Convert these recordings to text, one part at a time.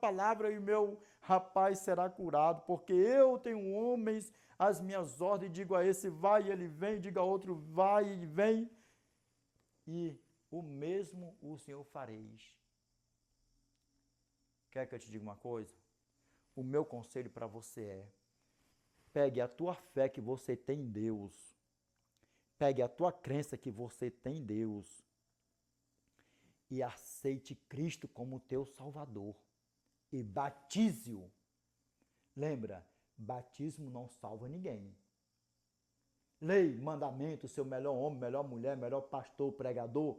palavra e o meu rapaz será curado, porque eu tenho homens às minhas ordens, digo a esse vai e ele vem, digo a outro vai e vem, e o mesmo o Senhor fareis. Quer que eu te diga uma coisa? O meu conselho para você é: pegue a tua fé que você tem em Deus, pegue a tua crença que você tem em Deus e aceite Cristo como teu Salvador e batize-o. Lembra, batismo não salva ninguém. Lei, mandamento, seu melhor homem, melhor mulher, melhor pastor, pregador,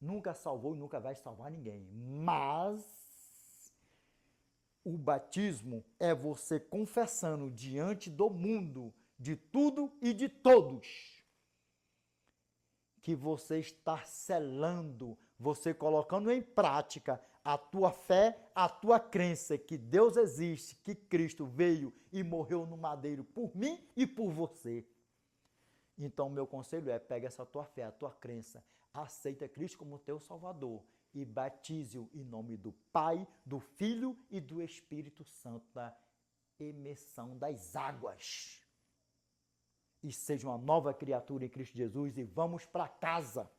nunca salvou e nunca vai salvar ninguém. Mas o batismo é você confessando diante do mundo, de tudo e de todos, que você está selando, você colocando em prática a tua fé, a tua crença que Deus existe, que Cristo veio e morreu no madeiro por mim e por você. Então, meu conselho é: pega essa tua fé, a tua crença, aceita Cristo como teu Salvador e batize-o em nome do Pai, do Filho e do Espírito Santo, da emersão das águas. E seja uma nova criatura em Cristo Jesus e vamos para casa.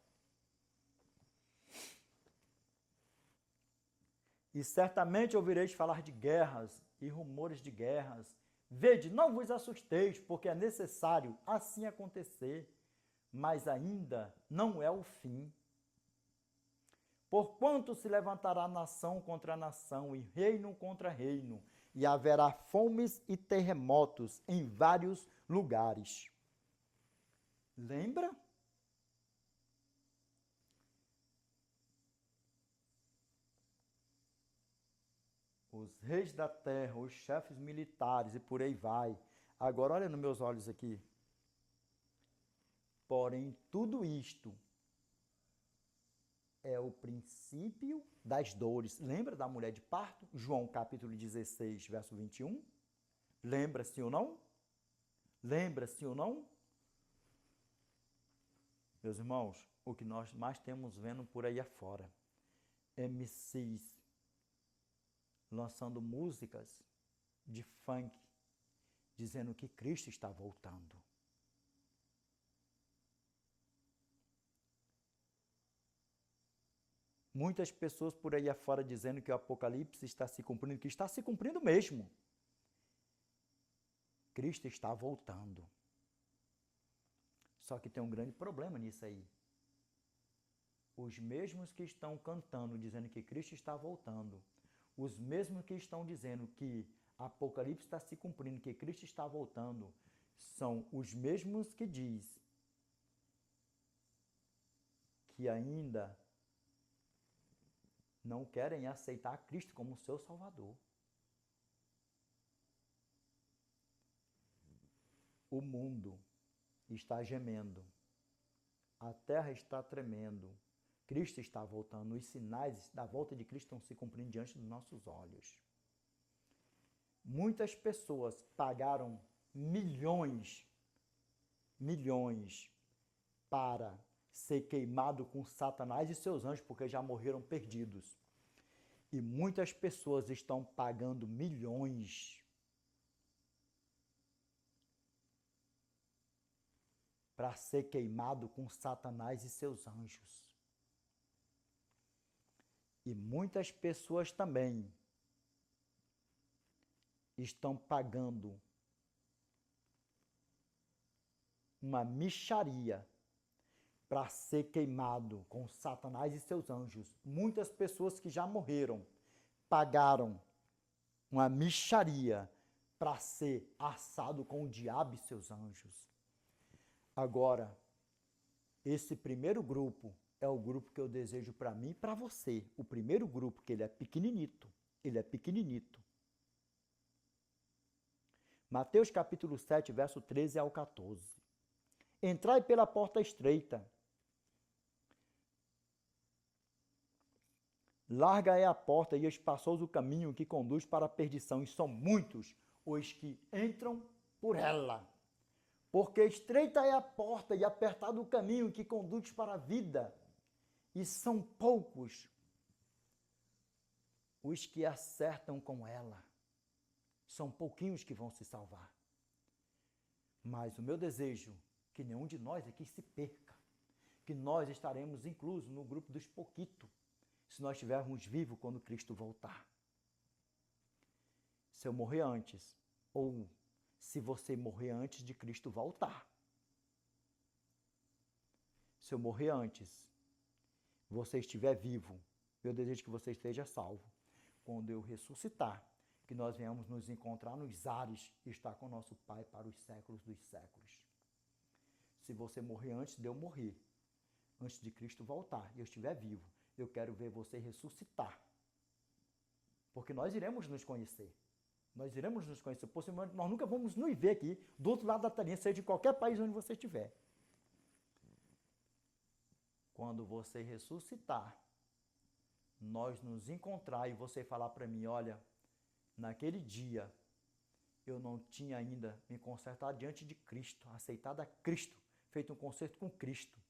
E certamente ouvireis falar de guerras e rumores de guerras. Vede, não vos assusteis, porque é necessário assim acontecer, mas ainda não é o fim. Porquanto se levantará nação contra nação e reino contra reino, e haverá fomes e terremotos em vários lugares. Lembra? Os reis da terra, os chefes militares e por aí vai. Agora olha nos meus olhos aqui. Porém, tudo isto é o princípio das dores. Lembra da mulher de parto? João capítulo 16, verso 21. Lembra sim ou não? Lembra sim ou não? Meus irmãos, o que nós mais temos vendo por aí afora, MCs lançando músicas de funk, dizendo que Cristo está voltando. Muitas pessoas por aí afora dizendo que o Apocalipse está se cumprindo, que está se cumprindo mesmo. Cristo está voltando. Só que tem um grande problema nisso aí. Os mesmos que estão cantando, dizendo que Cristo está voltando, os mesmos que estão dizendo que Apocalipse está se cumprindo, que Cristo está voltando, são os mesmos que diz que ainda não querem aceitar Cristo como seu Salvador. O mundo está gemendo, a terra está tremendo, Cristo está voltando, os sinais da volta de Cristo estão se cumprindo diante dos nossos olhos. Muitas pessoas pagaram milhões para ser queimado com Satanás e seus anjos, porque já morreram perdidos. E muitas pessoas estão pagando milhões para ser queimado com Satanás e seus anjos. E muitas pessoas também estão pagando uma mixaria para ser queimado com Satanás e seus anjos. Muitas pessoas que já morreram pagaram uma mixaria para ser assado com o diabo e seus anjos. Agora, esse primeiro grupo é o grupo que eu desejo para mim e para você. O primeiro grupo, que ele é pequeninito. Ele é pequeninito. Mateus capítulo 7, verso 13 ao 14. Entrai pela porta estreita. Larga é a porta e espaçoso o caminho que conduz para a perdição, e são muitos os que entram por ela. Porque estreita é a porta e apertado o caminho que conduz para a vida, e são poucos Os que acertam com ela são pouquinhos que vão se salvar. Mas o meu desejo, que nenhum de nós aqui se perca, que nós estaremos inclusos no grupo dos pouquitos, se nós estivermos vivos quando Cristo voltar. Se eu morrer antes, ou se você morrer antes de Cristo voltar. Se eu morrer antes, você estiver vivo, eu desejo que você esteja salvo. Quando eu ressuscitar, que nós venhamos nos encontrar nos ares e estar com nosso Pai para os séculos dos séculos. Se você morrer antes de eu morrer, antes de Cristo voltar e eu estiver vivo, eu quero ver você ressuscitar. Porque nós iremos nos conhecer. Nós iremos nos conhecer. Possivelmente nós nunca vamos nos ver aqui do outro lado da telinha, seja de qualquer país onde você estiver. Quando você ressuscitar, nós nos encontrar e você falar para mim, olha, naquele dia eu não tinha ainda me consertado diante de Cristo, aceitado a Cristo, feito um concerto com Cristo.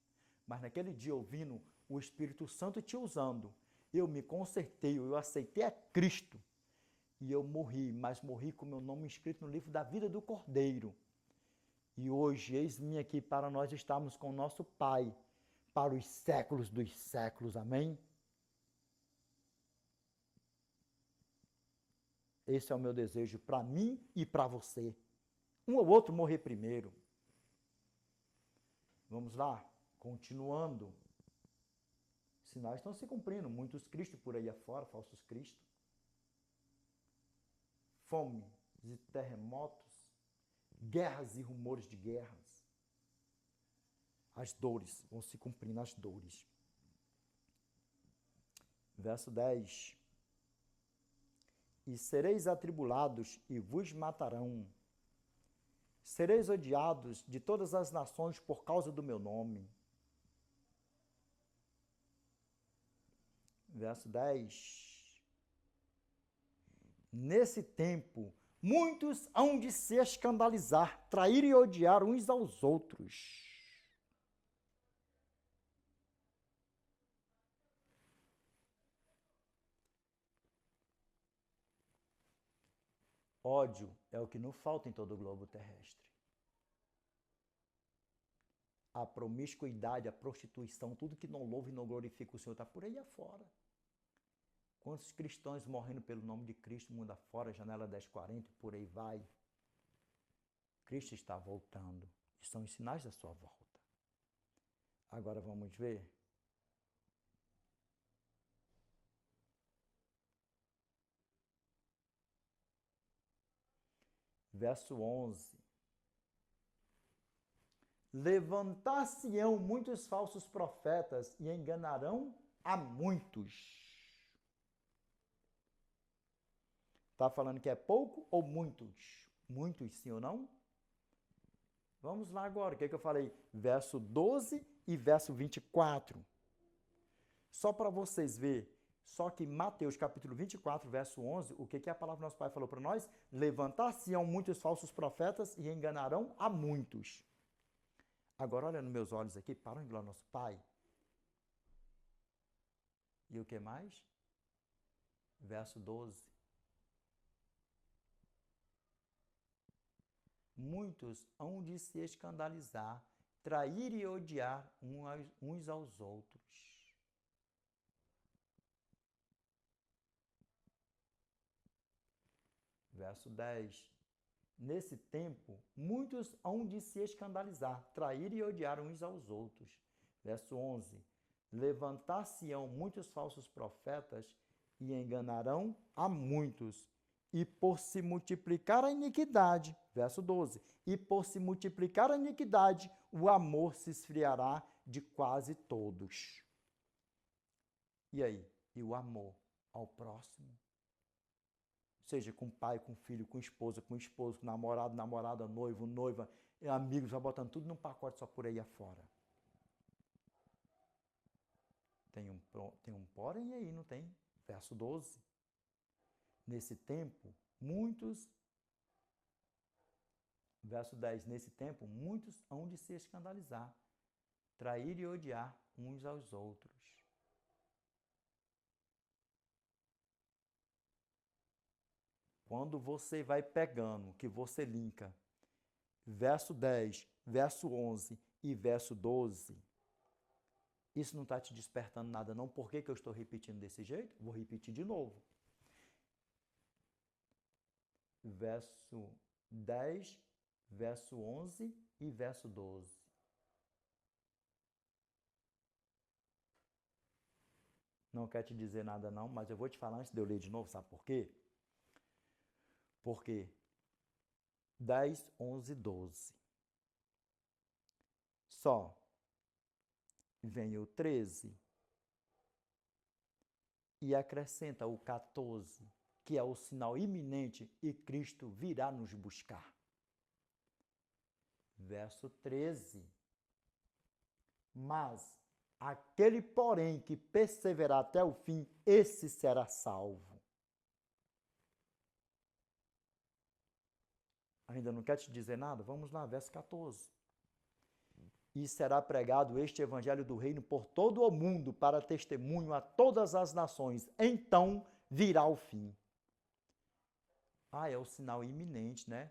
Mas naquele dia, ouvindo o Espírito Santo te usando, eu me consertei, eu aceitei a Cristo. E eu morri, mas morri com meu nome escrito no livro da vida do Cordeiro. E hoje, eis-me aqui para nós estarmos com o nosso Pai, para os séculos dos séculos. Amém? Esse é o meu desejo para mim e para você. Um ou outro morrer primeiro. Vamos lá, continuando. Sinais estão se cumprindo, muitos cristos por aí afora, falsos cristos. Fome e terremotos, guerras e rumores de guerras. As dores, vão se cumprindo as dores. Verso 10. E sereis atribulados e vos matarão. Sereis odiados de todas as nações por causa do meu nome. Verso 10. Nesse tempo, muitos hão de se escandalizar, trair e odiar uns aos outros. Ódio é o que não falta em todo o globo terrestre. A promiscuidade, a prostituição, tudo que não louva e não glorifica o Senhor está por aí afora. Quantos cristãos morrendo pelo nome de Cristo, mundo afora, janela 1040, por aí vai. Cristo está voltando. E são os sinais da sua volta. Agora vamos ver. Verso 11. Levantar-se-ão muitos falsos profetas e enganarão a muitos. Está falando que é pouco ou muitos? Muitos, sim ou não? Vamos lá agora. O que é que eu falei? Verso 12 e verso 24. Só para vocês verem. Só que Mateus capítulo 24, verso 11, o que a palavra do nosso Pai falou para nós? Levantar-se-ão muitos falsos profetas e enganarão a muitos. Agora olha nos meus olhos aqui, para onde lá nosso Pai. E o que mais? Verso 12. Muitos hão de se escandalizar, trair e odiar uns aos outros. Verso 10. Nesse tempo, muitos hão de se escandalizar, trair e odiar uns aos outros. Verso 11. Levantar-se-ão muitos falsos profetas e enganarão a muitos. E por se multiplicar a iniquidade, verso 12, e por se multiplicar a iniquidade, o amor se esfriará de quase todos. E aí? E o amor ao próximo? Seja com pai, com filho, com esposo, com namorado, namorada, noivo, noiva, amigos, vai botando tudo num pacote só por aí afora. Tem um porém aí, não tem? Verso 12. Nesse tempo, muitos... Verso 10. Nesse tempo, muitos hão de se escandalizar, trair e odiar uns aos outros. Quando você vai pegando, que você linka verso 10, verso 11 e verso 12, isso não está te despertando nada não. Por que eu estou repetindo desse jeito? Vou repetir de novo. Verso 10, verso 11 e verso 12. Não quer te dizer nada não, mas eu vou te falar antes de eu ler de novo, sabe por quê? Porque 10, 11, 12. Só vem o 13 e acrescenta o 14, que é o sinal iminente e Cristo virá nos buscar. Verso 13. Mas aquele, porém, que perseverar até o fim, esse será salvo. Ainda não quer te dizer nada? Vamos lá, verso 14. E será pregado este evangelho do reino por todo o mundo para testemunho a todas as nações. Então virá o fim. É o sinal iminente, né?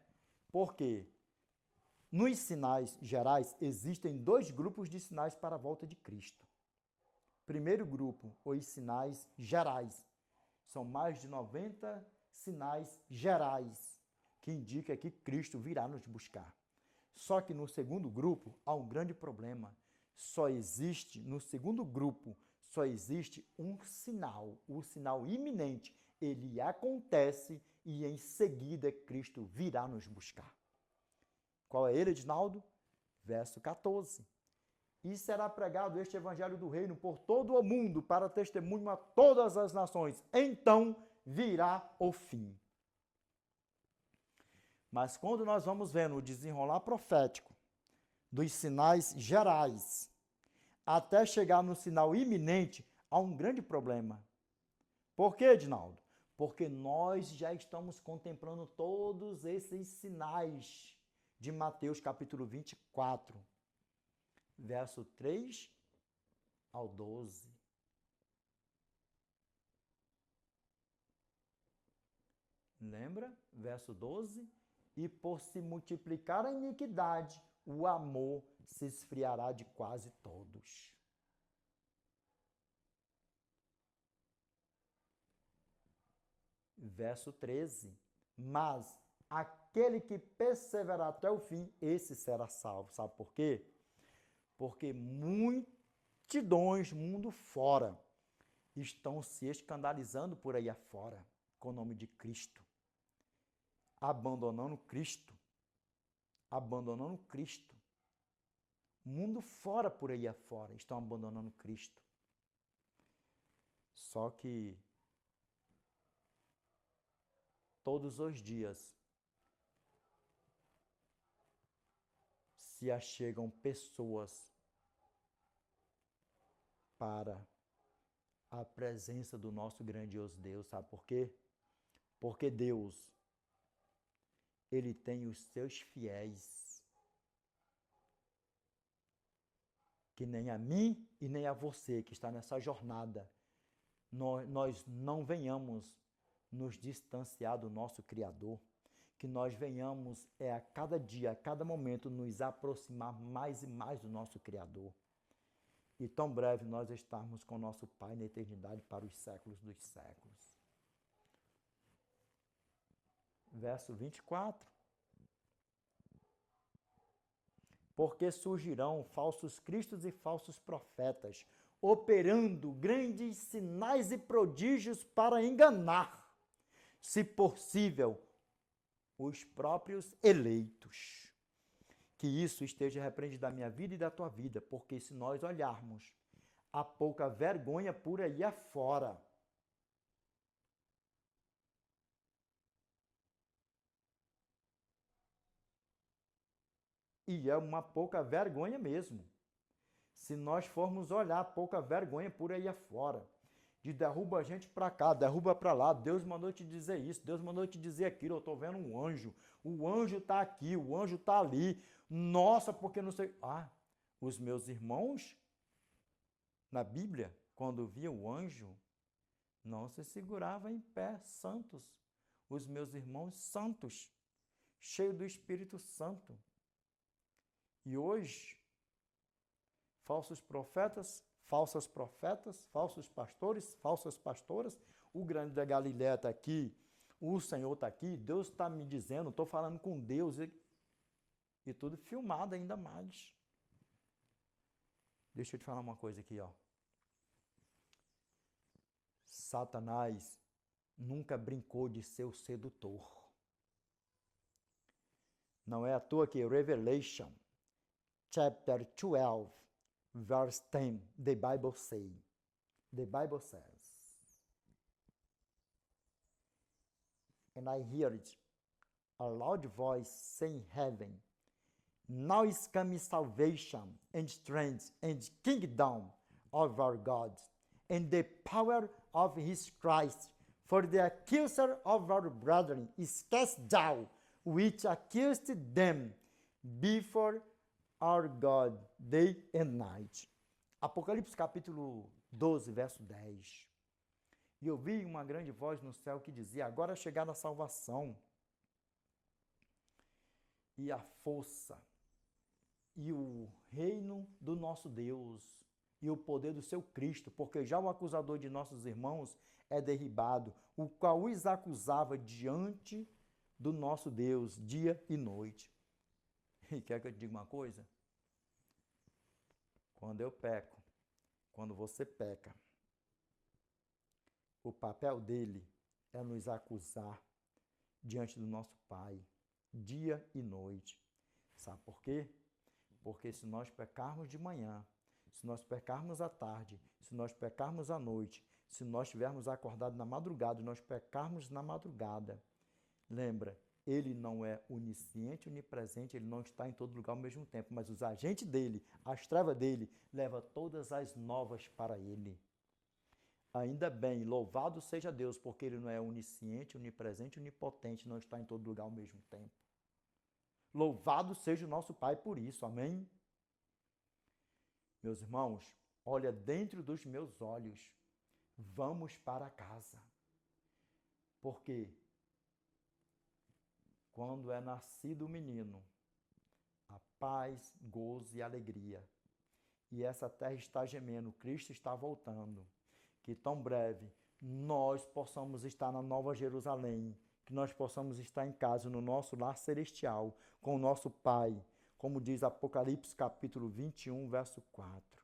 Por quê? Nos sinais gerais, existem dois grupos de sinais para a volta de Cristo. Primeiro grupo, os sinais gerais. São mais de 90 sinais gerais que indicam que Cristo virá nos buscar. Só que no segundo grupo há um grande problema. No segundo grupo, só existe um sinal, o sinal iminente. Ele acontece e em seguida Cristo virá nos buscar. Qual é ele, Edinaldo? Verso 14. E será pregado este evangelho do reino por todo o mundo para testemunho a todas as nações. Então virá o fim. Mas quando nós vamos vendo o desenrolar profético dos sinais gerais, até chegar no sinal iminente, há um grande problema. Por quê, Edinaldo? Porque nós já estamos contemplando todos esses sinais de Mateus capítulo 24, verso 3 ao 12. Lembra? Verso 12. E por se multiplicar a iniquidade, o amor se esfriará de quase todos. Verso 13. Mas aquele que perseverar até o fim, esse será salvo. Sabe por quê? Porque multidões, mundo fora, estão se escandalizando por aí afora com o nome de Cristo. Abandonando Cristo. Abandonando Cristo. Mundo fora por aí afora estão abandonando Cristo. Só que todos os dias se achegam pessoas para a presença do nosso grandioso Deus. Sabe por quê? Porque Deus, Ele tem os seus fiéis, que nem a mim e nem a você que está nessa jornada, nós não venhamos nos distanciar do nosso Criador, que nós venhamos a cada dia, a cada momento, nos aproximar mais e mais do nosso Criador. E tão breve nós estarmos com nosso Pai na eternidade para os séculos dos séculos. Verso 24. Porque surgirão falsos cristos e falsos profetas, operando grandes sinais e prodígios para enganar, se possível, os próprios eleitos. Que isso esteja repreendido da minha vida e da tua vida, porque se nós olharmos, há pouca vergonha por aí afora. E é uma pouca vergonha mesmo. Se nós formos olhar, pouca vergonha por aí afora. De derruba a gente para cá, derruba para lá. Deus mandou te dizer isso, Deus mandou te dizer aquilo. Eu estou vendo um anjo. O anjo está aqui, o anjo está ali. Nossa, porque não sei... os meus irmãos, na Bíblia, quando viam o anjo, não se seguravam em pé, santos. os meus irmãos santos, cheios do Espírito Santo. E hoje, falsos profetas, falsas profetas, falsos pastores, falsas pastoras, o grande da Galileia está aqui, o Senhor está aqui, Deus está me dizendo, estou falando com Deus e tudo filmado ainda mais. Deixa eu te falar uma coisa aqui, ó. Satanás nunca brincou de ser o sedutor. Não é à toa que Revelation, chapter 12, verse 10, the Bible says, and I heard a loud voice saying heaven, now is coming salvation and strength and kingdom of our God and the power of his Christ, for the accuser of our brethren is cast down, which accused them before our God day and night. Apocalipse capítulo 12, verso 10. E eu vi uma grande voz no céu que dizia, agora é chegada a salvação e a força e o reino do nosso Deus e o poder do seu Cristo, porque já o acusador de nossos irmãos é derribado, o qual os acusava diante do nosso Deus, dia e noite. E quer que eu te diga uma coisa? Quando eu peco, quando você peca, o papel dele é nos acusar diante do nosso Pai, dia e noite. Sabe por quê? Porque se nós pecarmos de manhã, se nós pecarmos à tarde, se nós pecarmos à noite, se nós estivermos acordados na madrugada, nós pecarmos na madrugada, lembra, ele não é onisciente, onipresente, ele não está em todo lugar ao mesmo tempo, mas os agentes dele, as trevas dele, levam todas as novas para ele. Ainda bem, louvado seja Deus, porque ele não é onisciente, onipresente, onipotente, não está em todo lugar ao mesmo tempo. Louvado seja o nosso Pai por isso, amém? Meus irmãos, olha dentro dos meus olhos, vamos para casa. Porque quando é nascido o menino, a paz, gozo e alegria. E essa terra está gemendo, Cristo está voltando. Que tão breve nós possamos estar na Nova Jerusalém, que nós possamos estar em casa, no nosso lar celestial, com o nosso Pai, como diz Apocalipse capítulo 21, verso 4.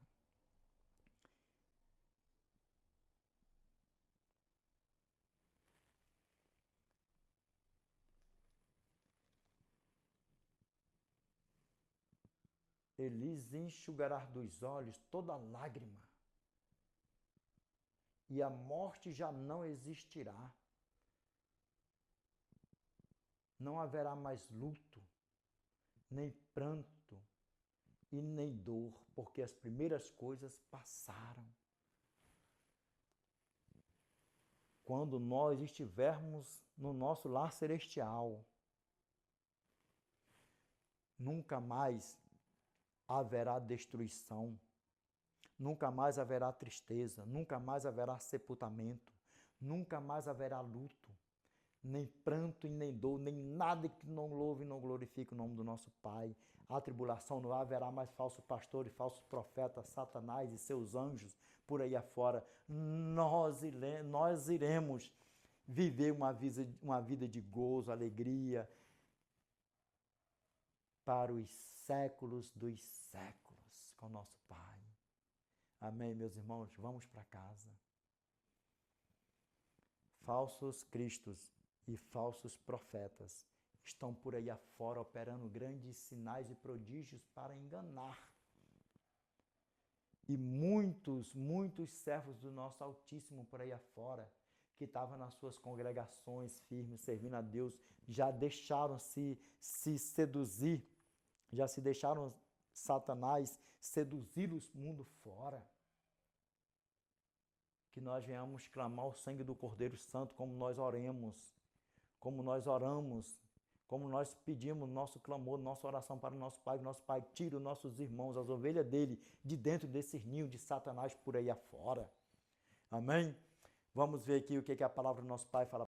Ele lhes enxugará dos olhos toda lágrima, e a morte já não existirá. Não haverá mais luto, nem pranto e nem dor, porque as primeiras coisas passaram. Quando nós estivermos no nosso lar celestial, nunca mais haverá destruição, nunca mais haverá tristeza, nunca mais haverá sepultamento, nunca mais haverá luto, nem pranto e nem dor, nem nada que não louve e não glorifique o nome do nosso Pai. A tribulação, não haverá mais falso pastor e falso profeta, Satanás e seus anjos por aí afora. Nós iremos viver uma vida de gozo, alegria, para os séculos dos séculos com o nosso Pai. Amém, meus irmãos? Vamos para casa. Falsos cristos e falsos profetas estão por aí afora operando grandes sinais e prodígios para enganar. E muitos servos do nosso Altíssimo por aí afora, que estavam nas suas congregações firmes, servindo a Deus, já deixaram-se seduzir, já se deixaram Satanás seduzir o mundo fora. Que nós venhamos clamar o sangue do Cordeiro Santo, como nós oramos, como nós oramos, como nós pedimos nosso clamor, nossa oração para o nosso Pai. Nosso Pai tira os nossos irmãos, as ovelhas dele, de dentro desses ninhos de Satanás por aí afora. Amém? Vamos ver aqui o que a palavra do nosso Pai fala